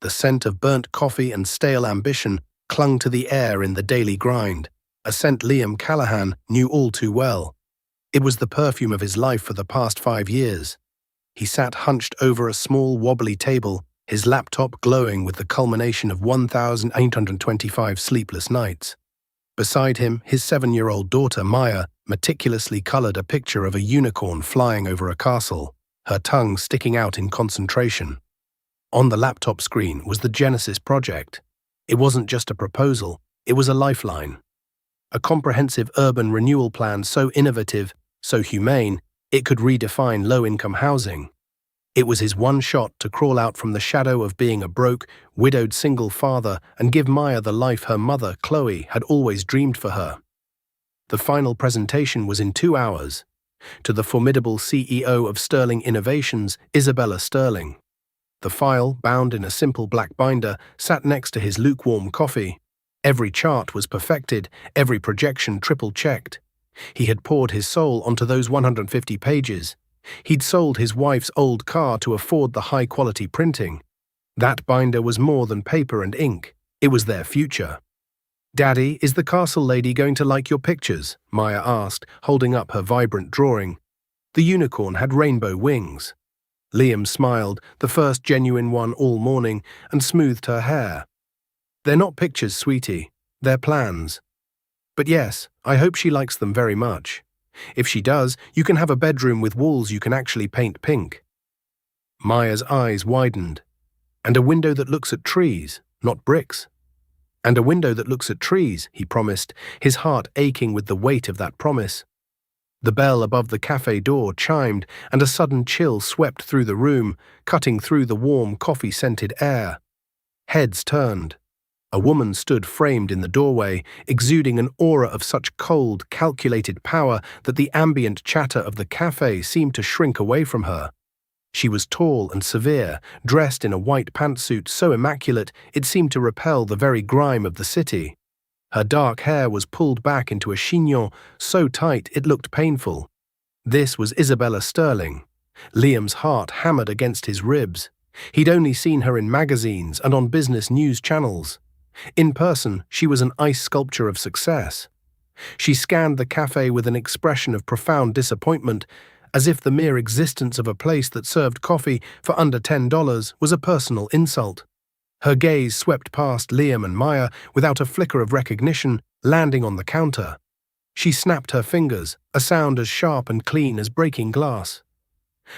The scent of burnt coffee and stale ambition clung to the air in the daily grind, a scent Liam Callaghan knew all too well. It was the perfume of his life for the past 5 years. He sat hunched over a small, wobbly table, his laptop glowing with the culmination of 1,825 sleepless nights. Beside him, his 7-year-old daughter, Maya, meticulously colored a picture of a unicorn flying over a castle, her tongue sticking out in concentration. On the laptop screen was the Genesis project. It wasn't just a proposal, it was a lifeline. A comprehensive urban renewal plan so innovative, so humane, it could redefine low-income housing. It was his one shot to crawl out from the shadow of being a broke, widowed single father and give Maya the life her mother, Chloe, had always dreamed for her. The final presentation was in 2 hours, to the formidable CEO of Sterling Innovations, Isabella Sterling. The file, bound in a simple black binder, sat next to his lukewarm coffee. Every chart was perfected, every projection triple-checked. He had poured his soul onto those 150 pages. He'd sold his wife's old car to afford the high-quality printing. That binder was more than paper and ink. It was their future. "Daddy, is the castle lady going to like your pictures?" Maya asked, holding up her vibrant drawing. The unicorn had rainbow wings. Liam smiled, the first genuine one all morning, and smoothed her hair. "They're not pictures, sweetie. They're plans. But yes, I hope she likes them very much. If she does, you can have a bedroom with walls you can actually paint pink." Maya's eyes widened. "And a window that looks at trees, not bricks." "And a window that looks at trees," he promised, his heart aching with the weight of that promise. The bell above the cafe door chimed, and a sudden chill swept through the room, cutting through the warm, coffee-scented air. Heads turned. A woman stood framed in the doorway, exuding an aura of such cold, calculated power that the ambient chatter of the cafe seemed to shrink away from her. She was tall and severe, dressed in a white pantsuit so immaculate it seemed to repel the very grime of the city. Her dark hair was pulled back into a chignon so tight it looked painful. This was Isabella Sterling. Liam's heart hammered against his ribs. He'd only seen her in magazines and on business news channels. In person, she was an ice sculpture of success. She scanned the cafe with an expression of profound disappointment, as if the mere existence of a place that served coffee for under $10 was a personal insult. Her gaze swept past Liam and Maya without a flicker of recognition, landing on the counter. She snapped her fingers, a sound as sharp and clean as breaking glass.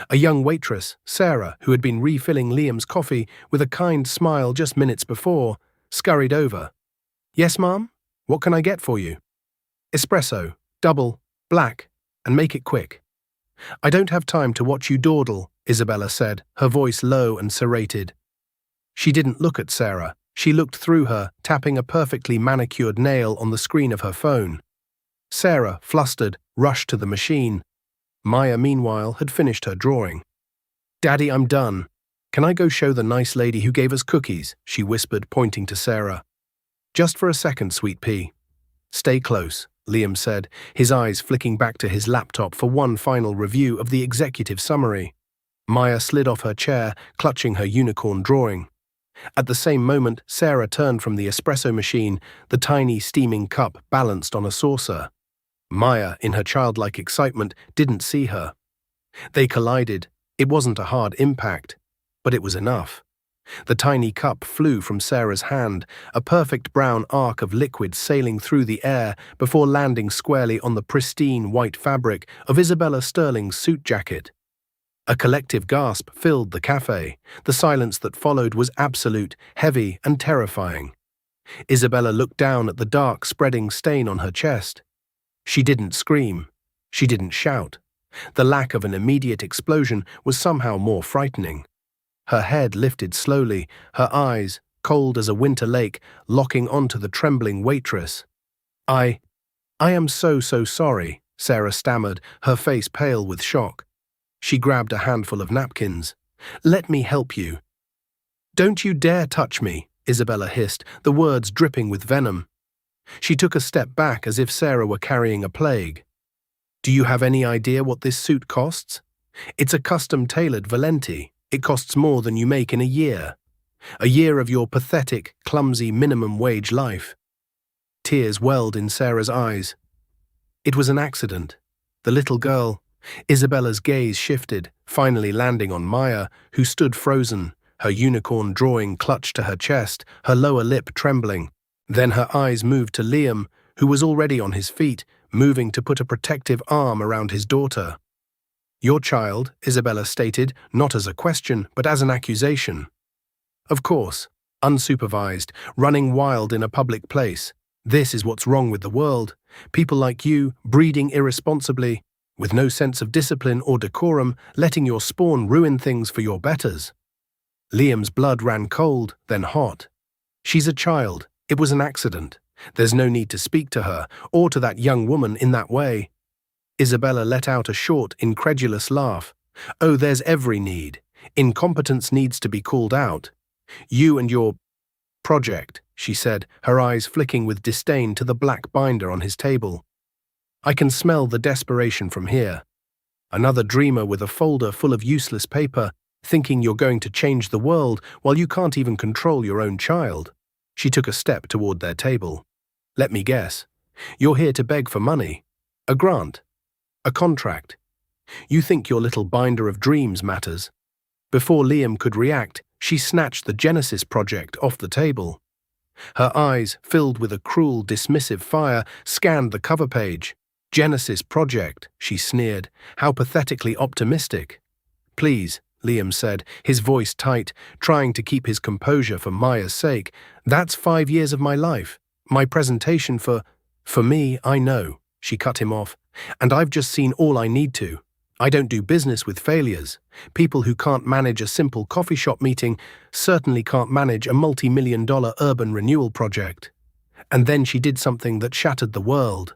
A young waitress, Sarah, who had been refilling Liam's coffee with a kind smile just minutes before, scurried over. "Yes, ma'am? What can I get for you?" "Espresso, double, black, and make it quick." "I don't have time to watch you dawdle," Isabella said, her voice low and serrated. She didn't look at Sarah. She looked through her, tapping a perfectly manicured nail on the screen of her phone. Sarah, flustered, rushed to the machine. Maya, meanwhile, had finished her drawing. "Daddy, I'm done. Can I go show the nice lady who gave us cookies?" she whispered, pointing to Sarah. "Just for a second, sweet pea." "Stay close," Liam said, his eyes flicking back to his laptop for one final review of the executive summary. Maya slid off her chair, clutching her unicorn drawing. At the same moment, Sarah turned from the espresso machine, the tiny steaming cup balanced on a saucer. Maya, in her childlike excitement, didn't see her. They collided. It wasn't a hard impact, but it was enough. The tiny cup flew from Sarah's hand, a perfect brown arc of liquid sailing through the air before landing squarely on the pristine white fabric of Isabella Sterling's suit jacket. A collective gasp filled the cafe. The silence that followed was absolute, heavy, and terrifying. Isabella looked down at the dark, spreading stain on her chest. She didn't scream. She didn't shout. The lack of an immediate explosion was somehow more frightening. Her head lifted slowly, her eyes, cold as a winter lake, locking onto the trembling waitress. I am so sorry," Sarah stammered, her face pale with shock. She grabbed a handful of napkins. "Let me help you." "Don't you dare touch me," Isabella hissed, the words dripping with venom. She took a step back as if Sarah were carrying a plague. "Do you have any idea what this suit costs? It's a custom-tailored Valenti. It costs more than you make in a year." A year of your pathetic, clumsy minimum wage life. Tears welled in Sarah's eyes. It was an accident. The little girl. Isabella's gaze shifted, finally landing on Maya, who stood frozen, her unicorn drawing clutched to her chest, her lower lip trembling. Then her eyes moved to Liam, who was already on his feet, moving to put a protective arm around his daughter. Your child, Isabella stated, not as a question, but as an accusation. Of course, unsupervised, running wild in a public place. This is what's wrong with the world. People like you, breeding irresponsibly, with no sense of discipline or decorum, letting your spawn ruin things for your betters. Liam's blood ran cold, then hot. She's a child. It was an accident. There's no need to speak to her, or to that young woman in that way. Isabella let out a short, incredulous laugh. Oh, there's every need. Incompetence needs to be called out. You and your project, she said, her eyes flicking with disdain to the black binder on his table. I can smell the desperation from here. Another dreamer with a folder full of useless paper, thinking you're going to change the world while you can't even control your own child. She took a step toward their table. Let me guess. You're here to beg for money. A grant. A contract. You think your little binder of dreams matters. Before Liam could react, she snatched the Genesis project off the table. Her eyes, filled with a cruel, dismissive fire, scanned the cover page. Genesis project, she sneered. How pathetically optimistic. Please, Liam said, his voice tight, trying to keep his composure for Maya's sake. That's 5 years of my life. My presentation for me, I know, she cut him off. And I've just seen all I need to. I don't do business with failures. People who can't manage a simple coffee shop meeting certainly can't manage a multi-million-dollar urban renewal project. And then she did something that shattered the world.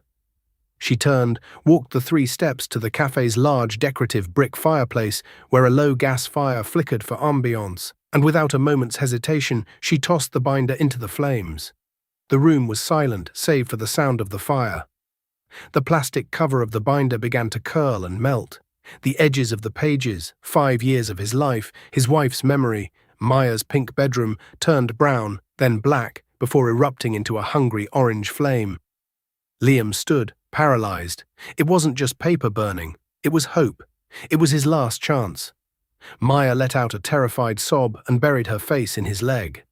She turned, walked the 3 steps to the cafe's large decorative brick fireplace where a low gas fire flickered for ambiance, and without a moment's hesitation, she tossed the binder into the flames. The room was silent, save for the sound of the fire. The plastic cover of the binder began to curl and melt. The edges of the pages, 5 years of his life, his wife's memory, Maya's pink bedroom, turned brown, then black, before erupting into a hungry orange flame. Liam stood, paralyzed. It wasn't just paper burning. It was hope. It was his last chance. Maya let out a terrified sob and buried her face in his leg.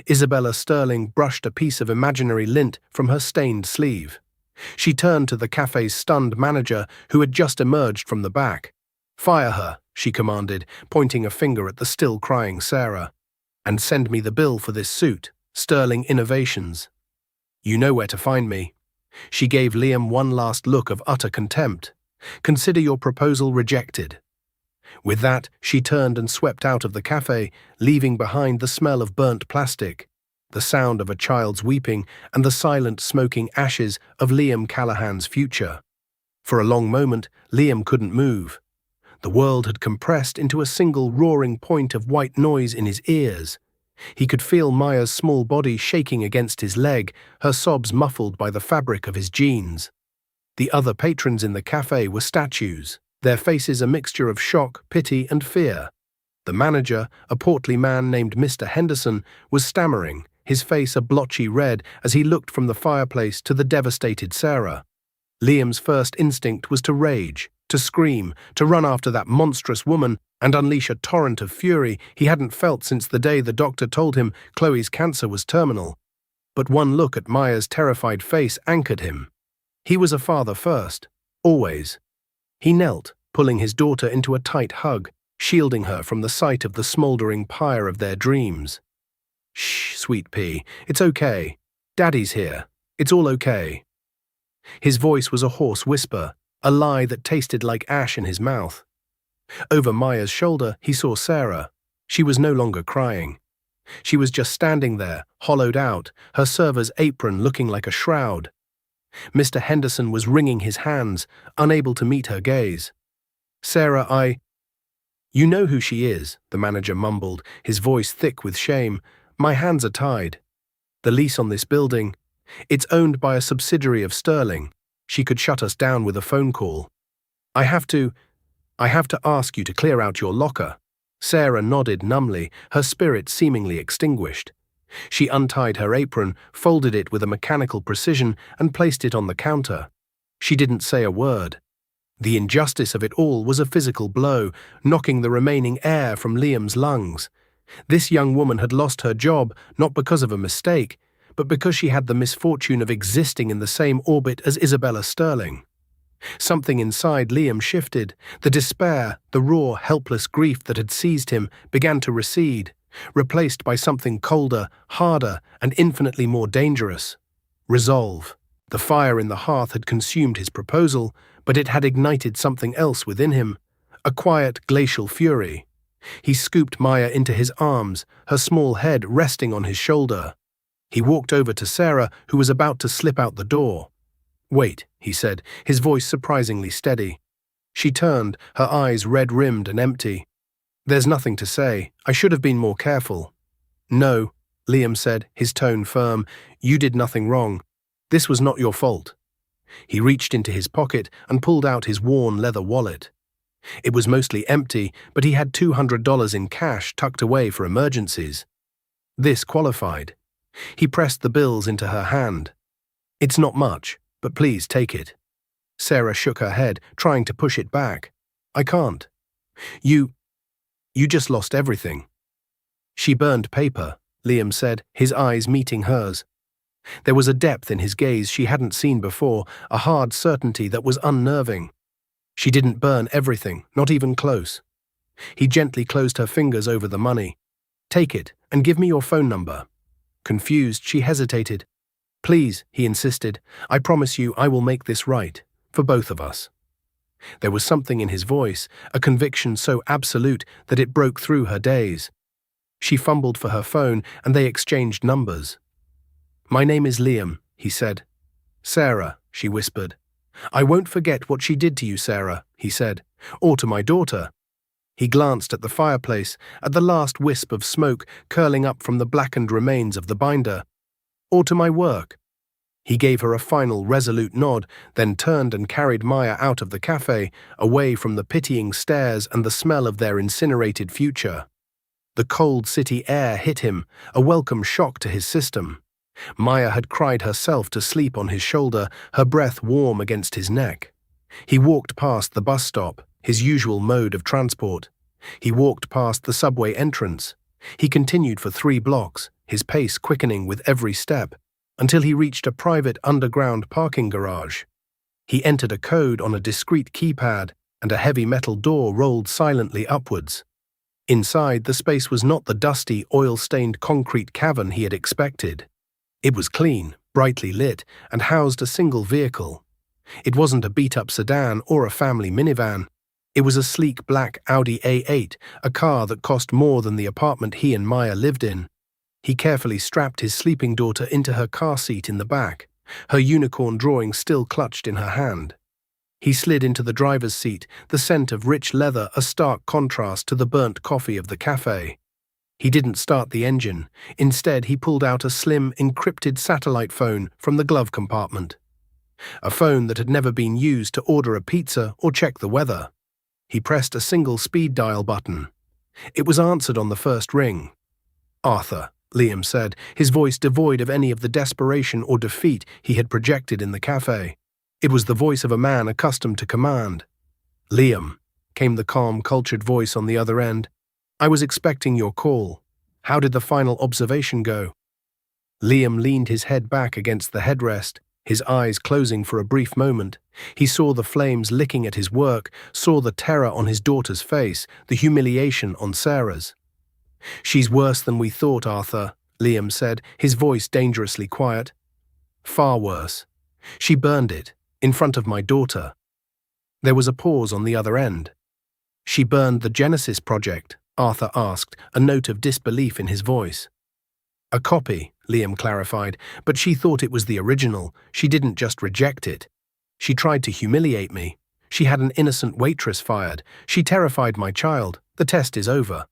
Isabella Sterling brushed a piece of imaginary lint from her stained sleeve. She turned to the cafe's stunned manager, who had just emerged from the back. Fire her, she commanded, pointing a finger at the still crying Sarah. And send me the bill for this suit, Sterling Innovations. You know where to find me. She gave Liam one last look of utter contempt. Consider your proposal rejected. With that, she turned and swept out of the cafe, leaving behind the smell of burnt plastic, the sound of a child's weeping, and the silent smoking ashes of Liam Callahan's future. For a long moment, Liam couldn't move. The world had compressed into a single roaring point of white noise in his ears. He could feel Maya's small body shaking against his leg, her sobs muffled by the fabric of his jeans. The other patrons in the cafe were statues, their faces a mixture of shock, pity, and fear. The manager, a portly man named Mr. Henderson, was stammering, his face a blotchy red as he looked from the fireplace to the devastated Sarah. Liam's first instinct was to rage, to scream, to run after that monstrous woman and unleash a torrent of fury he hadn't felt since the day the doctor told him Chloe's cancer was terminal. But one look at Maya's terrified face anchored him. He was a father first, always. He knelt, pulling his daughter into a tight hug, shielding her from the sight of the smoldering pyre of their dreams. Shh, sweet pea, it's okay. Daddy's here. It's all okay. His voice was a hoarse whisper, a lie that tasted like ash in his mouth. Over Maya's shoulder, he saw Sarah. She was no longer crying. She was just standing there, hollowed out, her server's apron looking like a shroud. Mr. Henderson was wringing his hands, unable to meet her gaze. Sarah, You know who she is, the manager mumbled, his voice thick with shame. My hands are tied. The lease on this building, it's owned by a subsidiary of Sterling. She could shut us down with a phone call. I have to ask you to clear out your locker. Sarah nodded numbly, her spirit seemingly extinguished. She untied her apron, folded it with a mechanical precision, and placed it on the counter. She didn't say a word. The injustice of it all was a physical blow, knocking the remaining air from Liam's lungs. This young woman had lost her job not because of a mistake, but because she had the misfortune of existing in the same orbit as Isabella Sterling. Something inside Liam shifted. The despair, the raw, helpless grief that had seized him began to recede, replaced by something colder, harder, and infinitely more dangerous. Resolve. The fire in the hearth had consumed his proposal, but it had ignited something else within him, a quiet, glacial fury. He scooped Maya into his arms, her small head resting on his shoulder. He walked over to Sarah, who was about to slip out the door. "Wait," he said, his voice surprisingly steady. She turned, her eyes red-rimmed and empty. "There's nothing to say. I should have been more careful." "No," Liam said, his tone firm. "You did nothing wrong. This was not your fault." He reached into his pocket and pulled out his worn leather wallet. It was mostly empty, but he had $200 in cash tucked away for emergencies. This qualified. He pressed the bills into her hand. "It's not much, but please take it." Sarah shook her head, trying to push it back. "I can't. You just lost everything." "She burned paper," Liam said, his eyes meeting hers. There was a depth in his gaze she hadn't seen before, a hard certainty that was unnerving. "She didn't burn everything, not even close." He gently closed her fingers over the money. "Take it, and give me your phone number." Confused, she hesitated. "Please," he insisted, "I promise you I will make this right, for both of us." There was something in his voice, a conviction so absolute that it broke through her daze. She fumbled for her phone, and they exchanged numbers. "My name is Liam," he said. "Sarah," she whispered. "I won't forget what she did to you, Sarah," he said, "or to my daughter." He glanced at the fireplace, at the last wisp of smoke curling up from the blackened remains of the binder. "Or to my work." He gave her a final resolute nod, then turned and carried Maya out of the cafe, away from the pitying stares and the smell of their incinerated future. The cold city air hit him, a welcome shock to his system. Maya had cried herself to sleep on his shoulder, her breath warm against his neck. He walked past the bus stop, his usual mode of transport. He walked past the subway entrance. He continued for 3 blocks, his pace quickening with every step, until he reached a private underground parking garage. He entered a code on a discreet keypad, and a heavy metal door rolled silently upwards. Inside, the space was not the dusty, oil-stained concrete cavern he had expected. It was clean, brightly lit, and housed a single vehicle. It wasn't a beat-up sedan or a family minivan. It was a sleek black Audi A8, a car that cost more than the apartment he and Maya lived in. He carefully strapped his sleeping daughter into her car seat in the back, her unicorn drawing still clutched in her hand. He slid into the driver's seat, the scent of rich leather a stark contrast to the burnt coffee of the cafe. He didn't start the engine. Instead, he pulled out a slim, encrypted satellite phone from the glove compartment. A phone that had never been used to order a pizza or check the weather. He pressed a single speed dial button. It was answered on the first ring. "Arthur," Liam said, his voice devoid of any of the desperation or defeat he had projected in the cafe. It was the voice of a man accustomed to command. "Liam," came the calm, cultured voice on the other end. "I was expecting your call. How did the final observation go?" Liam leaned his head back against the headrest, his eyes closing for a brief moment. He saw the flames licking at his work, saw the terror on his daughter's face, the humiliation on Sarah's. "She's worse than we thought, Arthur," Liam said, his voice dangerously quiet. "Far worse. She burned it, in front of my daughter." There was a pause on the other end. "She burned the Genesis project?" Arthur asked, a note of disbelief in his voice. "A copy," Liam clarified, "but she thought it was the original. She didn't just reject it. She tried to humiliate me. She had an innocent waitress fired. She terrified my child. The test is over."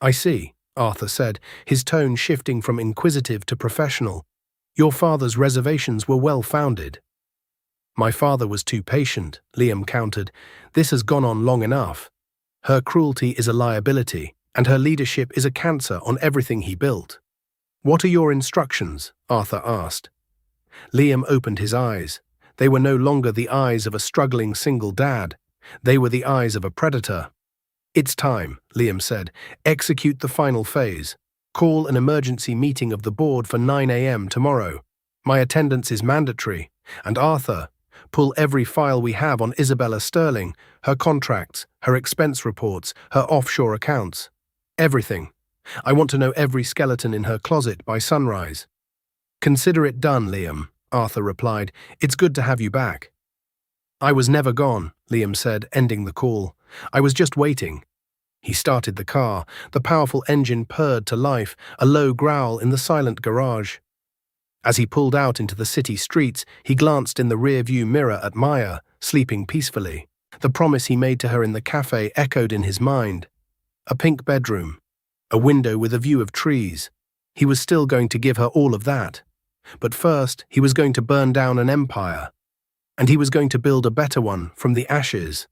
"I see," Arthur said, his tone shifting from inquisitive to professional. "Your father's reservations were well-founded." "My father was too patient," Liam countered. "This has gone on long enough." Her cruelty is a liability, and her leadership is a cancer on everything he built. "What are your instructions?" Arthur asked. Liam opened his eyes. They were no longer the eyes of a struggling single dad. They were the eyes of a predator. "It's time," Liam said. "Execute the final phase. Call an emergency meeting of the board for 9 a.m. tomorrow. My attendance is mandatory. And Arthur, pull every file we have on Isabella Sterling, her contracts, her expense reports, her offshore accounts. Everything. I want to know every skeleton in her closet by sunrise." "Consider it done, Liam," Arthur replied. "It's good to have you back." "I was never gone," Liam said, ending the call. "I was just waiting." He started the car. The powerful engine purred to life, a low growl in the silent garage. As he pulled out into the city streets, he glanced in the rear-view mirror at Maya, sleeping peacefully. The promise he made to her in the cafe echoed in his mind. A pink bedroom. A window with a view of trees. He was still going to give her all of that. But first, he was going to burn down an empire. And he was going to build a better one from the ashes.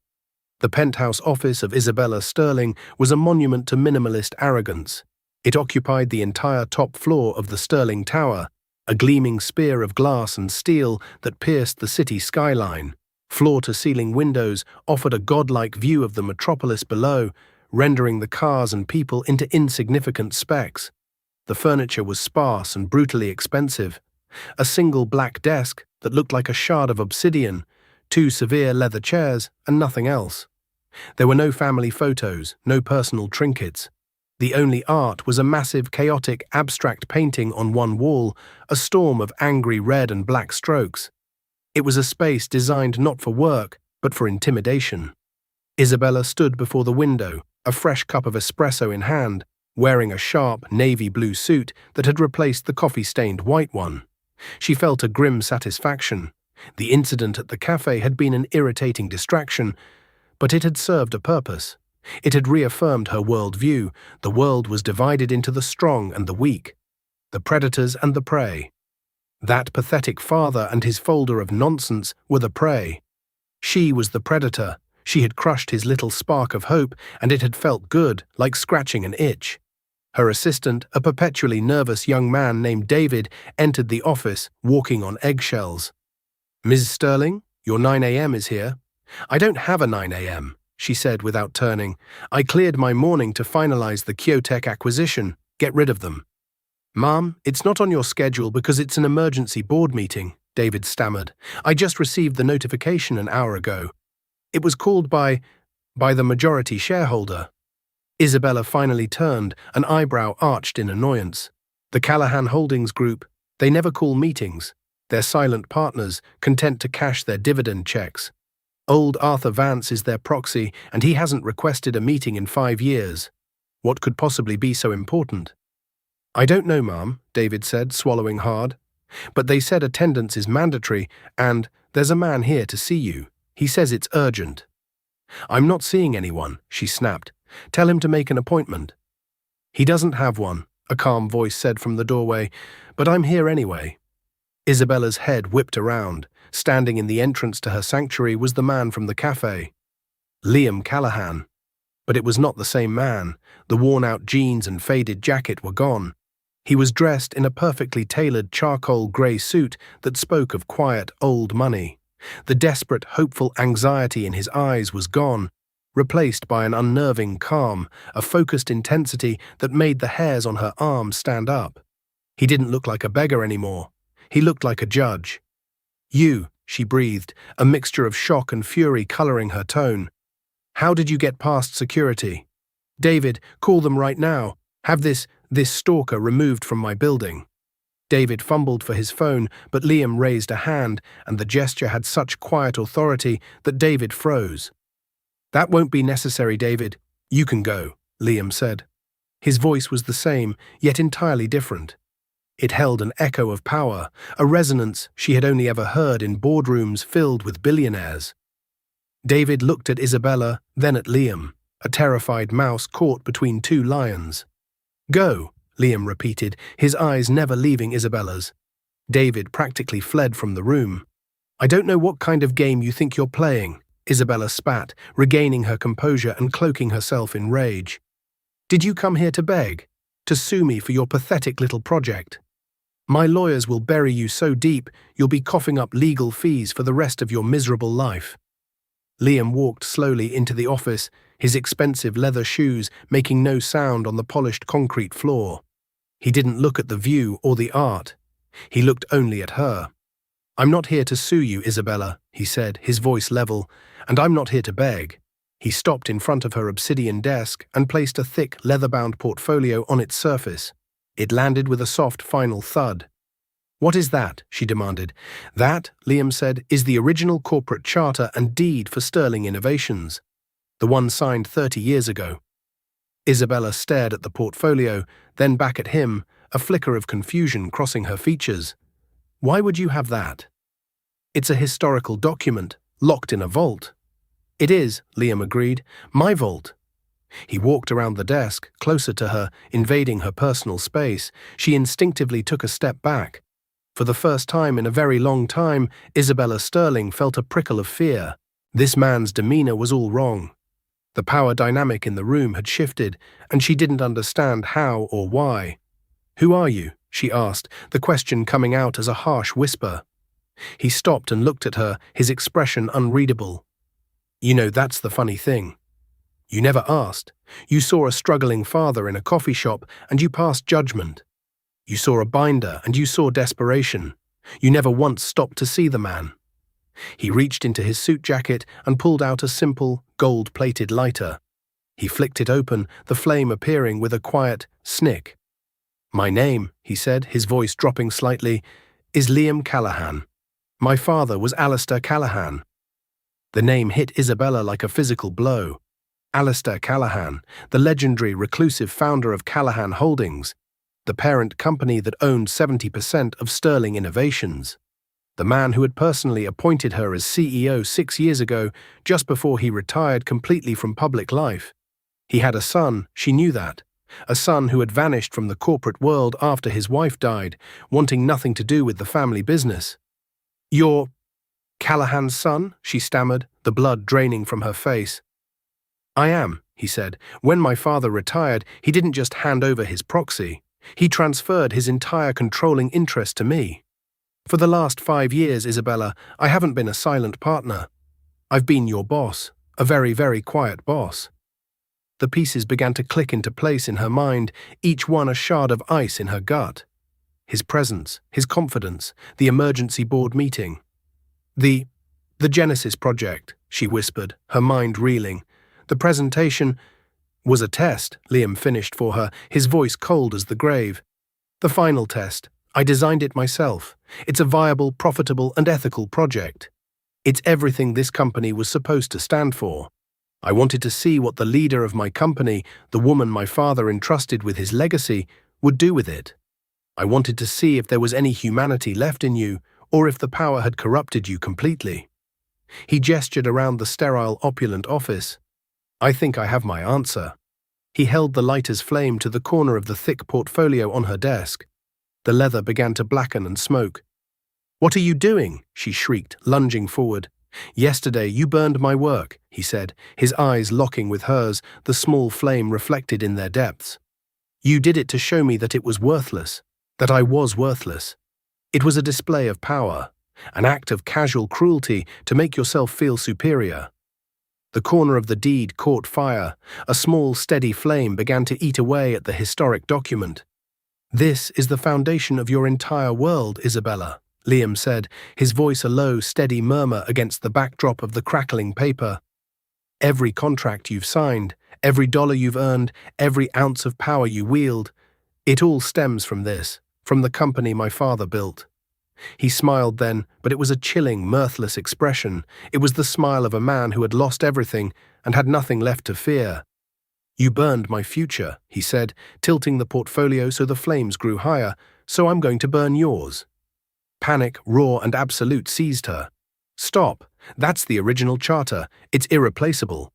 The penthouse office of Isabella Sterling was a monument to minimalist arrogance. It occupied the entire top floor of the Sterling Tower, a gleaming spear of glass and steel that pierced the city skyline. Floor-to-ceiling windows offered a godlike view of the metropolis below, rendering the cars and people into insignificant specks. The furniture was sparse and brutally expensive. A single black desk that looked like a shard of obsidian, 2 severe leather chairs, and nothing else. There were no family photos, no personal trinkets. The only art was a massive, chaotic, abstract painting on one wall, a storm of angry red and black strokes. It was a space designed not for work, but for intimidation. Isabella stood before the window, a fresh cup of espresso in hand, wearing a sharp, navy blue suit that had replaced the coffee-stained white one. She felt a grim satisfaction. The incident at the cafe had been an irritating distraction, but it had served a purpose. It had reaffirmed her worldview. The world was divided into the strong and the weak, the predators and the prey. That pathetic father and his folder of nonsense were the prey. She was the predator. She had crushed his little spark of hope, and it had felt good, like scratching an itch. Her assistant, a perpetually nervous young man named David, entered the office, walking on eggshells. "Ms. Sterling, your 9 a.m. is here." "I don't have a 9 a.m., she said without turning. "I cleared my morning to finalize the Kyotech acquisition. Get rid of them." "Ma'am, it's not on your schedule because it's an emergency board meeting," David stammered. "I just received the notification an hour ago. It was called by the majority shareholder." Isabella finally turned, an eyebrow arched in annoyance. "The Callahan Holdings Group, they never call meetings. They're silent partners, content to cash their dividend checks. Old Arthur Vance is their proxy, and he hasn't requested a meeting in 5 years. What could possibly be so important?" "I don't know, ma'am," David said, swallowing hard. "But they said attendance is mandatory, and there's a man here to see you. He says it's urgent." "I'm not seeing anyone," she snapped. "Tell him to make an appointment." "He doesn't have one," a calm voice said from the doorway, "but I'm here anyway." Isabella's head whipped around. Standing in the entrance to her sanctuary was the man from the cafe. Liam Callahan. But it was not the same man. The worn-out jeans and faded jacket were gone. He was dressed in a perfectly tailored charcoal grey suit that spoke of quiet, old money. The desperate, hopeful anxiety in his eyes was gone, replaced by an unnerving calm, a focused intensity that made the hairs on her arms stand up. He didn't look like a beggar anymore. He looked like a judge. "You," she breathed, a mixture of shock and fury coloring her tone. "How did you get past security?" "David, call them right now. Have this stalker removed from my building." David fumbled for his phone, but Liam raised a hand, and the gesture had such quiet authority that David froze. "That won't be necessary, David. You can go," Liam said. His voice was the same, yet entirely different. It held an echo of power, a resonance she had only ever heard in boardrooms filled with billionaires. David looked at Isabella, then at Liam, a terrified mouse caught between 2 lions. "Go," Liam repeated, his eyes never leaving Isabella's. David practically fled from the room. "I don't know what kind of game you think you're playing," Isabella spat, regaining her composure and cloaking herself in rage. "Did you come here to beg? To sue me for your pathetic little project? My lawyers will bury you so deep you'll be coughing up legal fees for the rest of your miserable life." Liam walked slowly into the office, his expensive leather shoes making no sound on the polished concrete floor. He didn't look at the view or the art. He looked only at her. "I'm not here to sue you, Isabella," he said, his voice level, "and I'm not here to beg." He stopped in front of her obsidian desk and placed a thick, leather-bound portfolio on its surface. It landed with a soft, final thud. "What is that?" she demanded. "That," Liam said, "is the original corporate charter and deed for Sterling Innovations. The one signed 30 years ago." Isabella stared at the portfolio, then back at him, a flicker of confusion crossing her features. "Why would you have that?" "It's a historical document, locked in a vault." "It is," Liam agreed. "My vault." He walked around the desk, closer to her, invading her personal space. She instinctively took a step back. For the first time in a very long time, Isabella Sterling felt a prickle of fear. This man's demeanor was all wrong. The power dynamic in the room had shifted, and she didn't understand how or why. "Who are you?" she asked, the question coming out as a harsh whisper. He stopped and looked at her, his expression unreadable. "You know, that's the funny thing. You never asked. You saw a struggling father in a coffee shop, and you passed judgment. You saw a binder, and you saw desperation. You never once stopped to see the man." He reached into his suit jacket and pulled out a simple, gold-plated lighter. He flicked it open, the flame appearing with a quiet snick. "My name," he said, his voice dropping slightly, "is Liam Callahan. My father was Alistair Callahan." The name hit Isabella like a physical blow. Alistair Callahan, the legendary reclusive founder of Callahan Holdings, the parent company that owned 70% of Sterling Innovations. The man who had personally appointed her as CEO 6 years ago, just before he retired completely from public life. He had a son, she knew that. A son who had vanished from the corporate world after his wife died, wanting nothing to do with the family business. "You're Callahan's son?" she stammered, the blood draining from her face. "I am," he said. "When my father retired, he didn't just hand over his proxy. He transferred his entire controlling interest to me. For the last 5 years, Isabella, I haven't been a silent partner. I've been your boss, a very, very quiet boss." The pieces began to click into place in her mind, each one a shard of ice in her gut. His presence, his confidence, the emergency board meeting. The Genesis project, she whispered, her mind reeling. The presentation was a test, Liam finished for her, his voice cold as the grave. "The final test. I designed it myself. It's a viable, profitable, and ethical project. It's everything this company was supposed to stand for. I wanted to see what the leader of my company, the woman my father entrusted with his legacy, would do with it. I wanted to see if there was any humanity left in you, or if the power had corrupted you completely." He gestured around the sterile, opulent office. "I think I have my answer." He held the lighter's flame to the corner of the thick portfolio on her desk. The leather began to blacken and smoke. "What are you doing?" she shrieked, lunging forward. "Yesterday you burned my work," he said, his eyes locking with hers, the small flame reflected in their depths. "You did it to show me that it was worthless, that I was worthless. It was a display of power, an act of casual cruelty to make yourself feel superior." The corner of the deed caught fire. A small, steady flame began to eat away at the historic document. "This is the foundation of your entire world, Isabella," Liam said, his voice a low, steady murmur against the backdrop of the crackling paper. "Every contract you've signed, every dollar you've earned, every ounce of power you wield, it all stems from this, from the company my father built." He smiled then, but it was a chilling, mirthless expression. It was the smile of a man who had lost everything and had nothing left to fear. "You burned my future," he said, tilting the portfolio so the flames grew higher, "so I'm going to burn yours." Panic, raw and absolute, seized her. "Stop. That's the original charter. It's irreplaceable."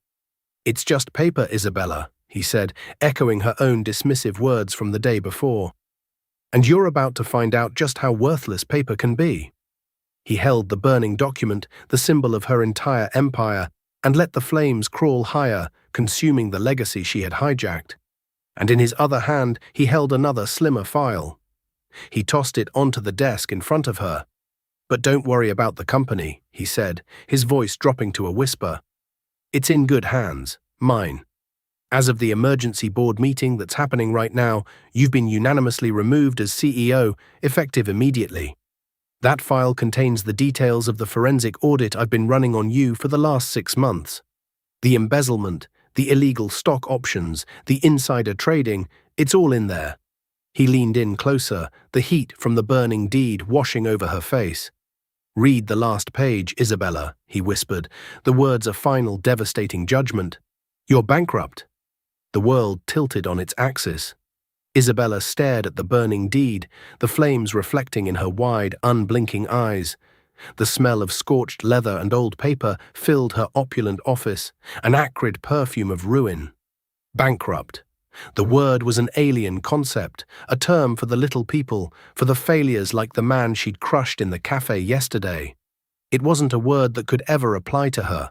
"It's just paper, Isabella," he said, echoing her own dismissive words from the day before. "And you're about to find out just how worthless paper can be." He held the burning document, the symbol of her entire empire, and let the flames crawl higher, consuming the legacy she had hijacked. And in his other hand he held another slimmer file. He tossed it onto the desk in front of her. "But don't worry about the company," he said, his voice dropping to a whisper. "It's in good hands, mine. As of the emergency board meeting that's happening right now, you've been unanimously removed as CEO, effective immediately. That file contains the details of the forensic audit I've been running on you for the last 6 months. The embezzlement, the illegal stock options, the insider trading, it's all in there." He leaned in closer, the heat from the burning deed washing over her face. "Read the last page, Isabella," he whispered, the words a final devastating judgment. "You're bankrupt." The world tilted on its axis. Isabella stared at the burning deed, the flames reflecting in her wide, unblinking eyes. The smell of scorched leather and old paper filled her opulent office, an acrid perfume of ruin. Bankrupt. The word was an alien concept, a term for the little people, for the failures like the man she'd crushed in the cafe yesterday. It wasn't a word that could ever apply to her.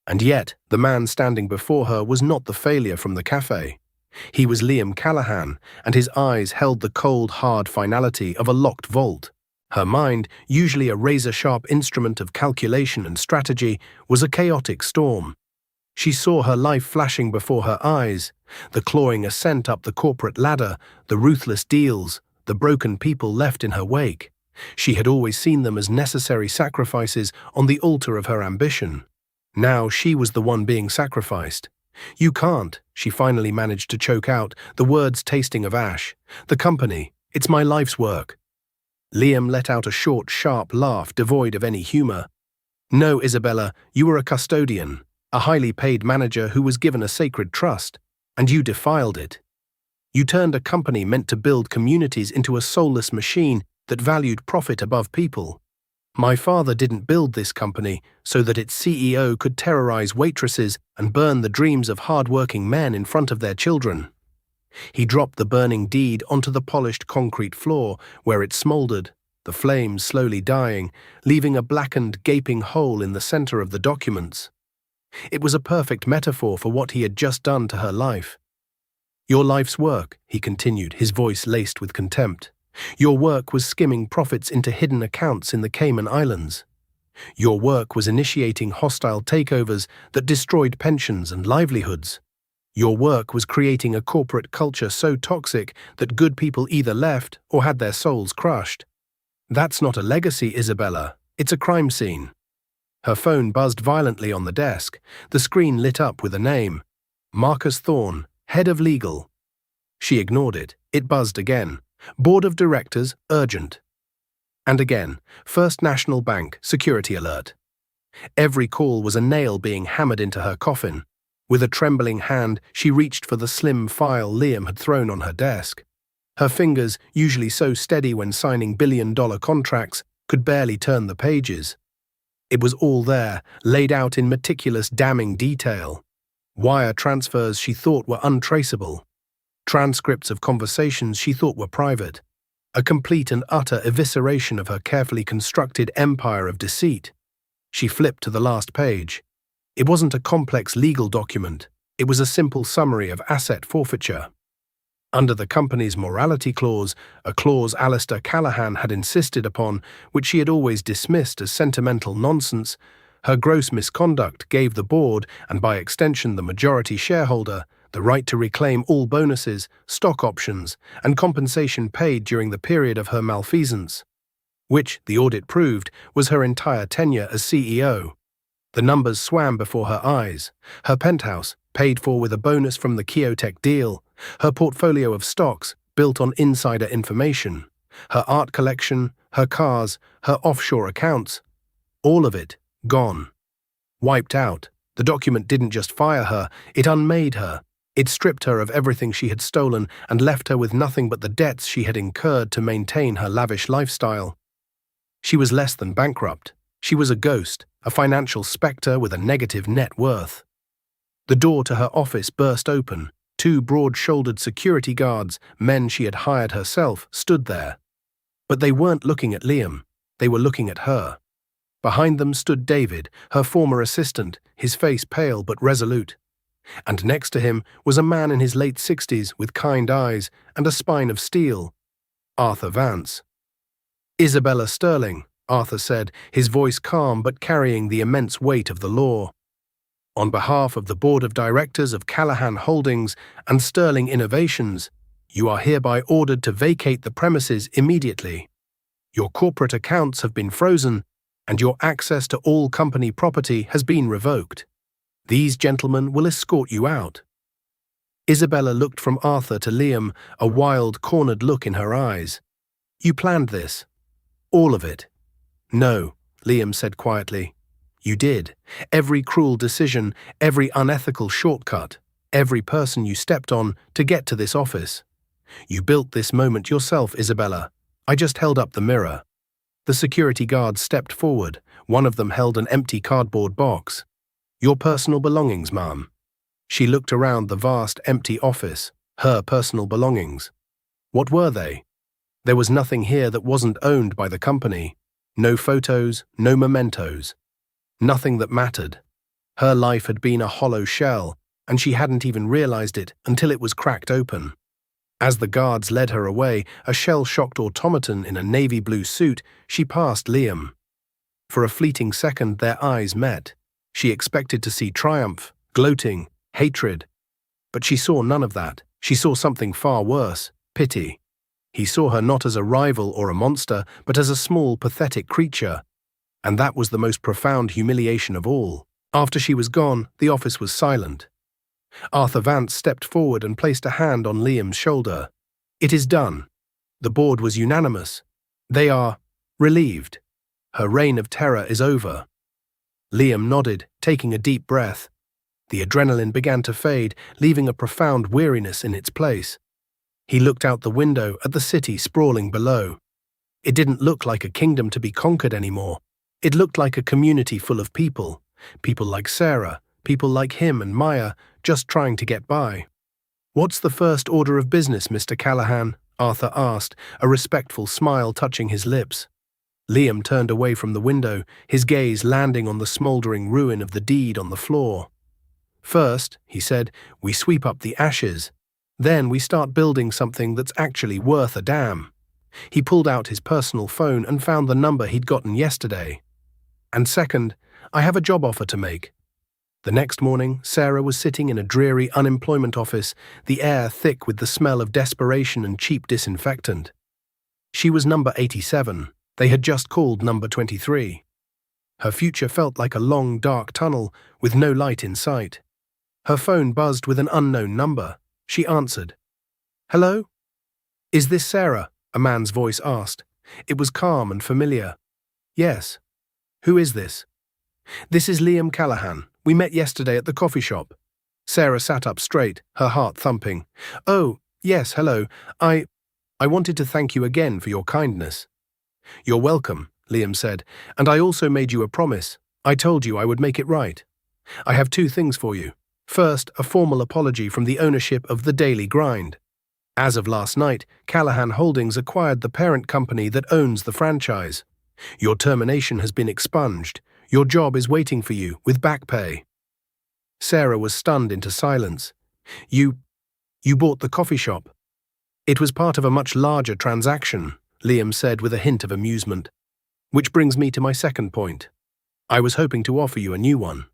And yet, the man standing before her was not the failure from the cafe. He was Liam Callahan, and his eyes held the cold, hard finality of a locked vault. Her mind, usually a razor-sharp instrument of calculation and strategy, was a chaotic storm. She saw her life flashing before her eyes, the clawing ascent up the corporate ladder, the ruthless deals, the broken people left in her wake. She had always seen them as necessary sacrifices on the altar of her ambition. Now she was the one being sacrificed. "You can't," she finally managed to choke out, the words tasting of ash. "The company, it's my life's work." Liam let out a short, sharp laugh devoid of any humor. "No, Isabella, you were a custodian, a highly paid manager who was given a sacred trust, and you defiled it. You turned a company meant to build communities into a soulless machine that valued profit above people. My father didn't build this company so that its CEO could terrorize waitresses and burn the dreams of hard-working men in front of their children." He dropped the burning deed onto the polished concrete floor, where it smoldered, the flames slowly dying, leaving a blackened, gaping hole in the center of the documents. It was a perfect metaphor for what he had just done to her life. "Your life's work," he continued, his voice laced with contempt. "Your work was skimming profits into hidden accounts in the Cayman Islands. Your work was initiating hostile takeovers that destroyed pensions and livelihoods. Your work was creating a corporate culture so toxic that good people either left or had their souls crushed. That's not a legacy, Isabella. It's a crime scene." Her phone buzzed violently on the desk. The screen lit up with a name. Marcus Thorne, head of legal. She ignored it. It buzzed again. Board of Directors, urgent. And again, First National Bank, security alert. Every call was a nail being hammered into her coffin. With a trembling hand, she reached for the slim file Liam had thrown on her desk. Her fingers, usually so steady when signing billion-dollar contracts, could barely turn the pages. It was all there, laid out in meticulous, damning detail. Wire transfers she thought were untraceable. Transcripts of conversations she thought were private. A complete and utter evisceration of her carefully constructed empire of deceit. She flipped to the last page. It wasn't a complex legal document. It was a simple summary of asset forfeiture. Under the company's morality clause, a clause Alistair Callahan had insisted upon, which she had always dismissed as sentimental nonsense, her gross misconduct gave the board, and by extension the majority shareholder, the right to reclaim all bonuses, stock options, and compensation paid during the period of her malfeasance, which, the audit proved, was her entire tenure as CEO. The numbers swam before her eyes. Her penthouse, paid for with a bonus from the Kiotech deal, her portfolio of stocks, built on insider information, her art collection, her cars, her offshore accounts, all of it gone. Wiped out. The document didn't just fire her, it unmade her. It stripped her of everything she had stolen and left her with nothing but the debts she had incurred to maintain her lavish lifestyle. She was less than bankrupt. She was a ghost, a financial spectre with a negative net worth. The door to her office burst open. 2 broad-shouldered security guards, men she had hired herself, stood there. But they weren't looking at Liam. They were looking at her. Behind them stood David, her former assistant, his face pale but resolute. And next to him was a man in his late 60s with kind eyes and a spine of steel, Arthur Vance. "Isabella Sterling," Arthur said, his voice calm but carrying the immense weight of the law. "On behalf of the Board of Directors of Callahan Holdings and Sterling Innovations, you are hereby ordered to vacate the premises immediately. Your corporate accounts have been frozen, and your access to all company property has been revoked. These gentlemen will escort you out." Isabella looked from Arthur to Liam, a wild, cornered look in her eyes. "You planned this? All of it?" "No," Liam said quietly. "You did. Every cruel decision, every unethical shortcut, every person you stepped on to get to this office. You built this moment yourself, Isabella. I just held up the mirror." The security guards stepped forward. One of them held an empty cardboard box. "Your personal belongings, ma'am." She looked around the vast, empty office. Her personal belongings. What were they? There was nothing here that wasn't owned by the company. No photos, no mementos. Nothing that mattered. Her life had been a hollow shell, and she hadn't even realized it until it was cracked open. As the guards led her away, a shell-shocked automaton in a navy blue suit, she passed Liam. For a fleeting second, their eyes met. She expected to see triumph, gloating, hatred. But she saw none of that. She saw something far worse, pity. He saw her not as a rival or a monster, but as a small, pathetic creature. And that was the most profound humiliation of all. After she was gone, the office was silent. Arthur Vance stepped forward and placed a hand on Liam's shoulder. "It is done. The board was unanimous. They are relieved. Her reign of terror is over." Liam nodded, taking a deep breath. The adrenaline began to fade, leaving a profound weariness in its place. He looked out the window at the city sprawling below. It didn't look like a kingdom to be conquered anymore. It looked like a community full of people. People like Sarah, people like him and Maya, just trying to get by. "What's the first order of business, Mr. Callahan?" Arthur asked, a respectful smile touching his lips. Liam turned away from the window, his gaze landing on the smouldering ruin of the deed on the floor. "First," he said, "we sweep up the ashes. Then we start building something that's actually worth a damn." He pulled out his personal phone and found the number he'd gotten yesterday. "And second, I have a job offer to make." The next morning, Sarah was sitting in a dreary unemployment office, the air thick with the smell of desperation and cheap disinfectant. She was number 87. They had just called number 23. Her future felt like a long, dark tunnel with no light in sight. Her phone buzzed with an unknown number. She answered. "Hello? Is this Sarah?" a man's voice asked. It was calm and familiar. "Yes. Who is this?" "This is Liam Callahan. We met yesterday at the coffee shop." Sarah sat up straight, her heart thumping. "Oh, yes, hello. I wanted to thank you again for your kindness." "You're welcome," Liam said, "and I also made you a promise. I told you I would make it right. I have two things for you. First, a formal apology from the ownership of the Daily Grind. As of last night, Callahan Holdings acquired the parent company that owns the franchise. Your termination has been expunged. Your job is waiting for you, with back pay." Sarah was stunned into silence. You bought the coffee shop." "It was part of a much larger transaction," Liam said with a hint of amusement. "Which brings me to my second point. I was hoping to offer you a new one.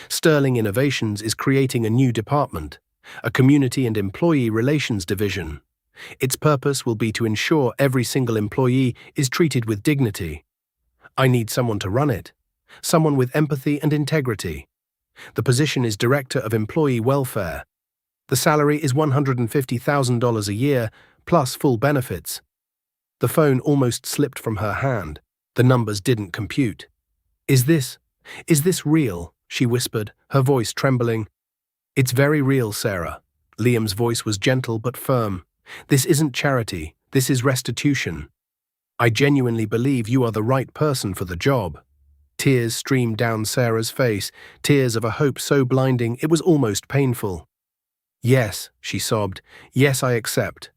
Sterling Innovations is creating a new department, a community and employee relations division. Its purpose will be to ensure every single employee is treated with dignity. I need someone to run it, someone with empathy and integrity. The position is Director of Employee Welfare. The salary is $150,000 a year, plus full benefits." The phone almost slipped from her hand. The numbers didn't compute. Is this real?" she whispered, her voice trembling. "It's very real, Sarah." Liam's voice was gentle but firm. "This isn't charity, this is restitution. I genuinely believe you are the right person for the job." Tears streamed down Sarah's face, tears of a hope so blinding it was almost painful. "Yes," she sobbed, "yes, I accept."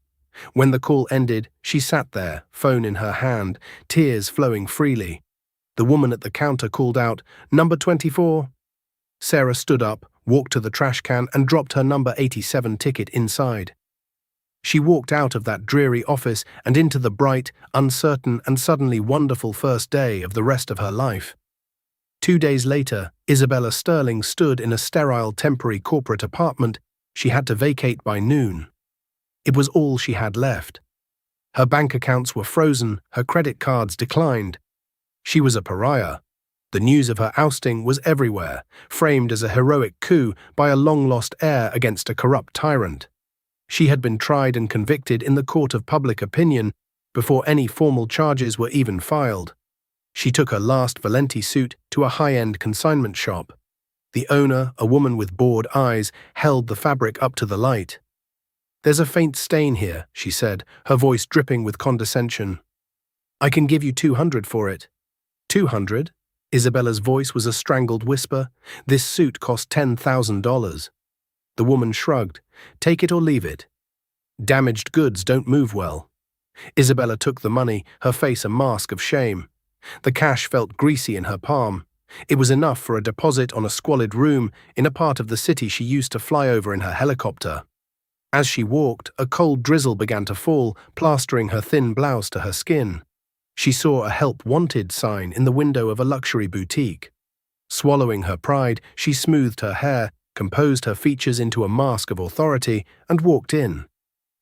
When the call ended, she sat there, phone in her hand, tears flowing freely. The woman at the counter called out, "Number 24." Sarah stood up, walked to the trash can, and dropped her number 87 ticket inside. She walked out of that dreary office and into the bright, uncertain, and suddenly wonderful first day of the rest of her life. 2 days later, Isabella Sterling stood in a sterile temporary corporate apartment she had to vacate by noon. It was all she had left. Her bank accounts were frozen, her credit cards declined. She was a pariah. The news of her ousting was everywhere, framed as a heroic coup by a long-lost heir against a corrupt tyrant. She had been tried and convicted in the court of public opinion before any formal charges were even filed. She took her last Valenti suit to a high-end consignment shop. The owner, a woman with bored eyes, held the fabric up to the light. "There's a faint stain here," she said, her voice dripping with condescension. "I can give you 200 for it." 200? Isabella's voice was a strangled whisper. "This suit cost $10,000. The woman shrugged. "Take it or leave it. Damaged goods don't move well." Isabella took the money, her face a mask of shame. The cash felt greasy in her palm. It was enough for a deposit on a squalid room in a part of the city she used to fly over in her helicopter. As she walked, a cold drizzle began to fall, plastering her thin blouse to her skin. She saw a "Help Wanted" sign in the window of a luxury boutique. Swallowing her pride, she smoothed her hair, composed her features into a mask of authority, and walked in.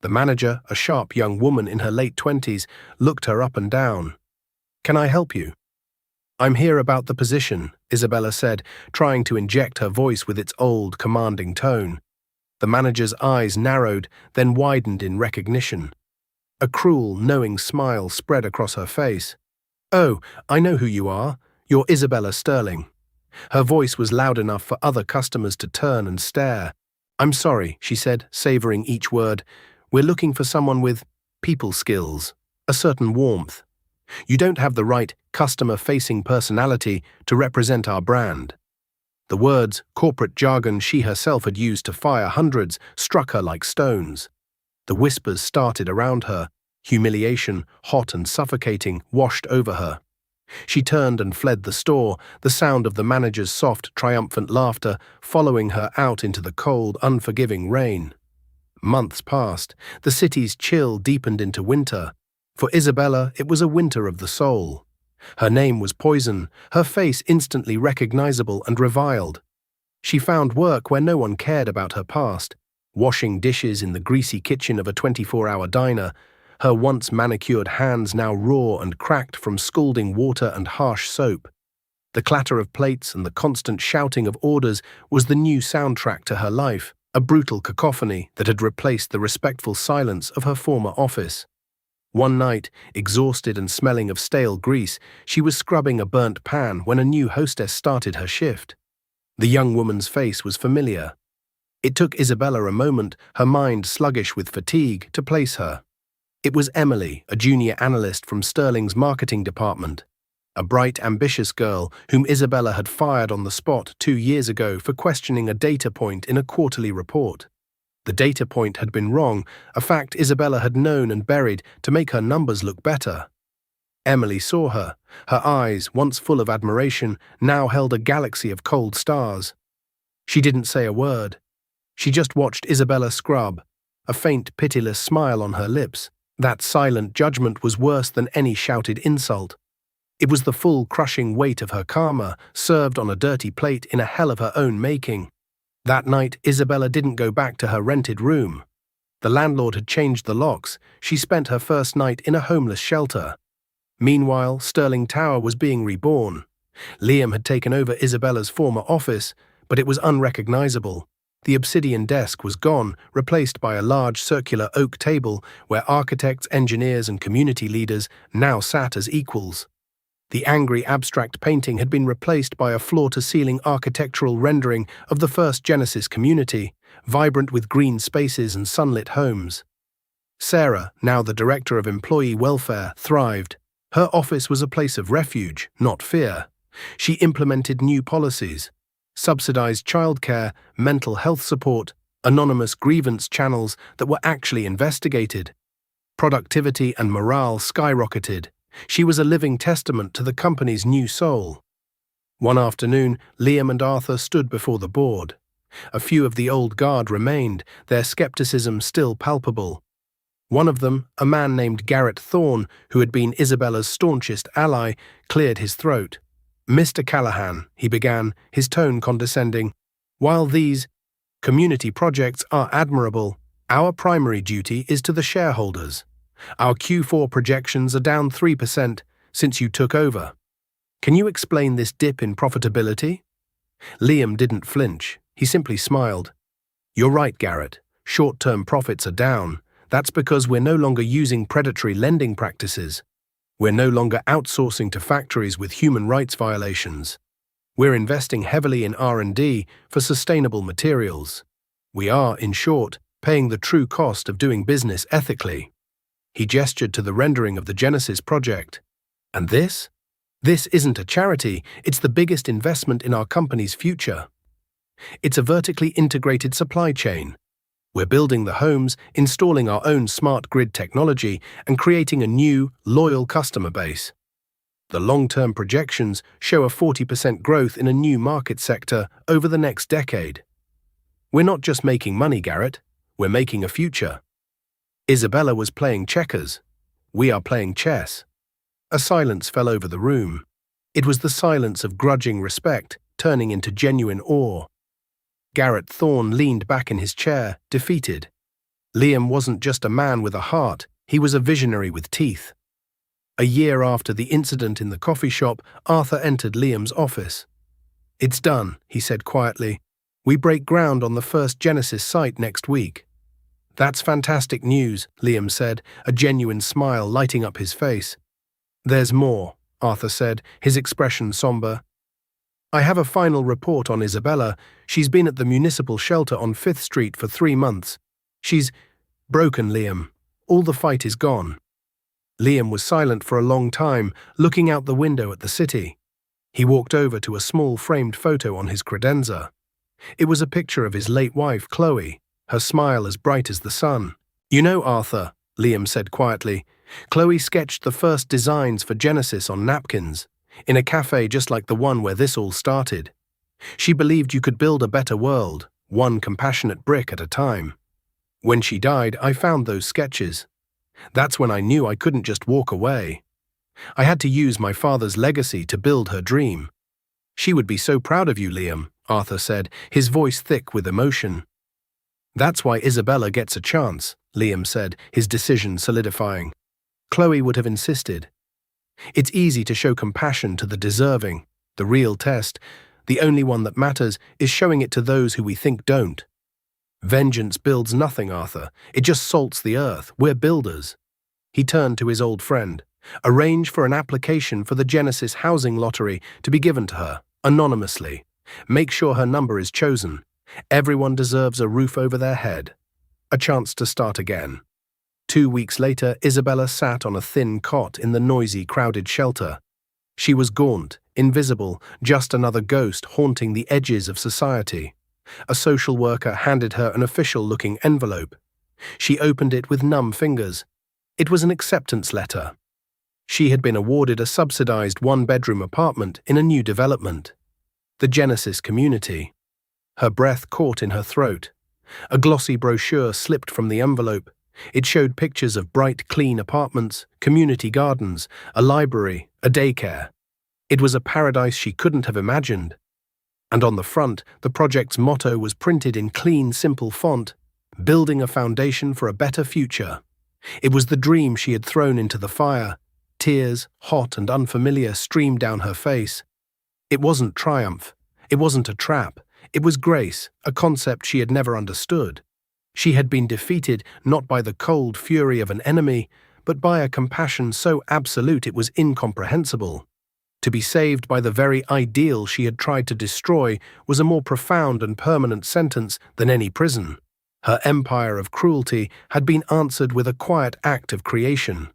The manager, a sharp young woman in her late 20s, looked her up and down. "Can I help you?" "I'm here about the position," Isabella said, trying to inject her voice with its old, commanding tone. The manager's eyes narrowed, then widened in recognition. A cruel, knowing smile spread across her face. "Oh, I know who you are. You're Isabella Sterling." Her voice was loud enough for other customers to turn and stare. "I'm sorry," she said, savoring each word. "We're looking for someone with people skills, a certain warmth. You don't have the right customer-facing personality to represent our brand." The words, corporate jargon she herself had used to fire hundreds, struck her like stones. The whispers started around her. Humiliation, hot and suffocating, washed over her. She turned and fled the store, the sound of the manager's soft, triumphant laughter following her out into the cold, unforgiving rain. Months passed. The city's chill deepened into winter. For Isabella, it was a winter of the soul. Her name was poison, her face instantly recognizable and reviled. She found work where no one cared about her past, washing dishes in the greasy kitchen of a 24-hour diner, her once manicured hands now raw and cracked from scalding water and harsh soap. The clatter of plates and the constant shouting of orders was the new soundtrack to her life, a brutal cacophony that had replaced the respectful silence of her former office. One night, exhausted and smelling of stale grease, she was scrubbing a burnt pan when a new hostess started her shift. The young woman's face was familiar. It took Isabella a moment, her mind sluggish with fatigue, to place her. It was Emily, a junior analyst from Sterling's marketing department, a bright, ambitious girl whom Isabella had fired on the spot 2 years ago for questioning a data point in a quarterly report. The data point had been wrong, a fact Isabella had known and buried to make her numbers look better. Emily saw her. Her eyes, once full of admiration, now held a galaxy of cold stars. She didn't say a word. She just watched Isabella scrub, a faint, pitiless smile on her lips. That silent judgment was worse than any shouted insult. It was the full, crushing weight of her karma, served on a dirty plate in a hell of her own making. That night, Isabella didn't go back to her rented room. The landlord had changed the locks. She spent her first night in a homeless shelter. Meanwhile, Sterling Tower was being reborn. Liam had taken over Isabella's former office, but it was unrecognizable. The obsidian desk was gone, replaced by a large circular oak table where architects, engineers, and community leaders now sat as equals. The angry abstract painting had been replaced by a floor-to-ceiling architectural rendering of the first Genesis community, vibrant with green spaces and sunlit homes. Sarah, now the director of employee welfare, thrived. Her office was a place of refuge, not fear. She implemented new policies, subsidized childcare, mental health support, anonymous grievance channels that were actually investigated. Productivity and morale skyrocketed. She was a living testament to the company's new soul. One afternoon, Liam and Arthur stood before the board. A few of the old guard remained, their skepticism still palpable. One of them, a man named Garrett Thorne, who had been Isabella's staunchest ally, cleared his throat. "Mr. Callahan," he began, his tone condescending, "while these community projects are admirable, our primary duty is to the shareholders. Our Q4 projections are down 3% since you took over. Can you explain this dip in profitability?" Liam didn't flinch. He simply smiled. "You're right, Garrett. Short-term profits are down. That's because we're no longer using predatory lending practices. We're no longer outsourcing to factories with human rights violations. We're investing heavily in R&D for sustainable materials. We are, in short, paying the true cost of doing business ethically." He gestured to the rendering of the Genesis project. "And this? This isn't a charity, it's the biggest investment in our company's future. It's a vertically integrated supply chain. We're building the homes, installing our own smart grid technology, and creating a new, loyal customer base. The long-term projections show a 40% growth in a new market sector over the next decade. We're not just making money, Garrett. We're making a future." Isabella was playing checkers. We are playing chess. A silence fell over the room. It was the silence of grudging respect, turning into genuine awe. Garrett Thorne leaned back in his chair, defeated. Liam wasn't just a man with a heart, he was a visionary with teeth. A year after the incident in the coffee shop, Arthur entered Liam's office. "It's done," he said quietly. "We break ground on the first Genesis site next week." "That's fantastic news," Liam said, a genuine smile lighting up his face. "There's more," Arthur said, his expression somber. "I have a final report on Isabella. She's been at the municipal shelter on 5th Street for 3 months. She's broken, Liam. All the fight is gone." Liam was silent for a long time, looking out the window at the city. He walked over to a small framed photo on his credenza. It was a picture of his late wife, Chloe, her smile as bright as the sun. "You know, Arthur," Liam said quietly, "Chloe sketched the first designs for Genesis on napkins, in a cafe just like the one where this all started. She believed you could build a better world, one compassionate brick at a time. When she died, I found those sketches. That's when I knew I couldn't just walk away. I had to use my father's legacy to build her dream." "She would be so proud of you, Liam," Arthur said, his voice thick with emotion. "That's why Isabella gets a chance," Liam said, his decision solidifying. "Chloe would have insisted. It's easy to show compassion to the deserving. The real test, the only one that matters, is showing it to those who we think don't. Vengeance builds nothing, Arthur. It just salts the earth. We're builders." He turned to his old friend. "Arrange for an application for the Genesis housing lottery to be given to her, anonymously. Make sure her number is chosen. Everyone deserves a roof over their head. A chance to start again." 2 weeks later, Isabella sat on a thin cot in the noisy, crowded shelter. She was gaunt, invisible, just another ghost haunting the edges of society. A social worker handed her an official-looking envelope. She opened it with numb fingers. It was an acceptance letter. She had been awarded a subsidized one-bedroom apartment in a new development, the Genesis community. Her breath caught in her throat. A glossy brochure slipped from the envelope. It showed pictures of bright, clean apartments, community gardens, a library, a daycare. It was a paradise she couldn't have imagined. And on the front, the project's motto was printed in clean, simple font, "Building a foundation for a better future." It was the dream she had thrown into the fire. Tears, hot and unfamiliar, streamed down her face. It wasn't triumph. It wasn't a trap. It was grace, a concept she had never understood. She had been defeated not by the cold fury of an enemy, but by a compassion so absolute it was incomprehensible. To be saved by the very ideal she had tried to destroy was a more profound and permanent sentence than any prison. Her empire of cruelty had been answered with a quiet act of creation.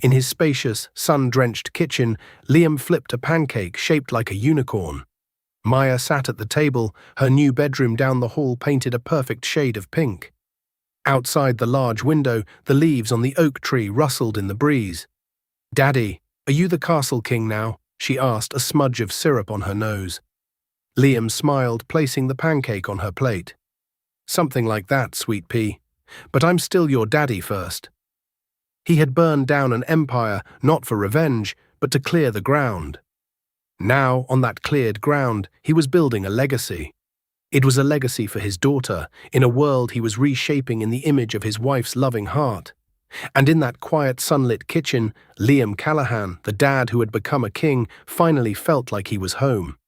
In his spacious, sun-drenched kitchen, Liam flipped a pancake shaped like a unicorn. Maya sat at the table, her new bedroom down the hall painted a perfect shade of pink. Outside the large window, the leaves on the oak tree rustled in the breeze. Daddy, are you the castle king now? She asked, a smudge of syrup on her nose. Liam smiled, placing the pancake on her plate. Something like that, sweet pea. But I'm still your daddy first. He had burned down an empire, not for revenge, but to clear the ground. Now, on that cleared ground, he was building a legacy. It was a legacy for his daughter, in a world he was reshaping in the image of his wife's loving heart. And in that quiet, sunlit kitchen, Liam Callahan, the dad who had become a king, finally felt like he was home.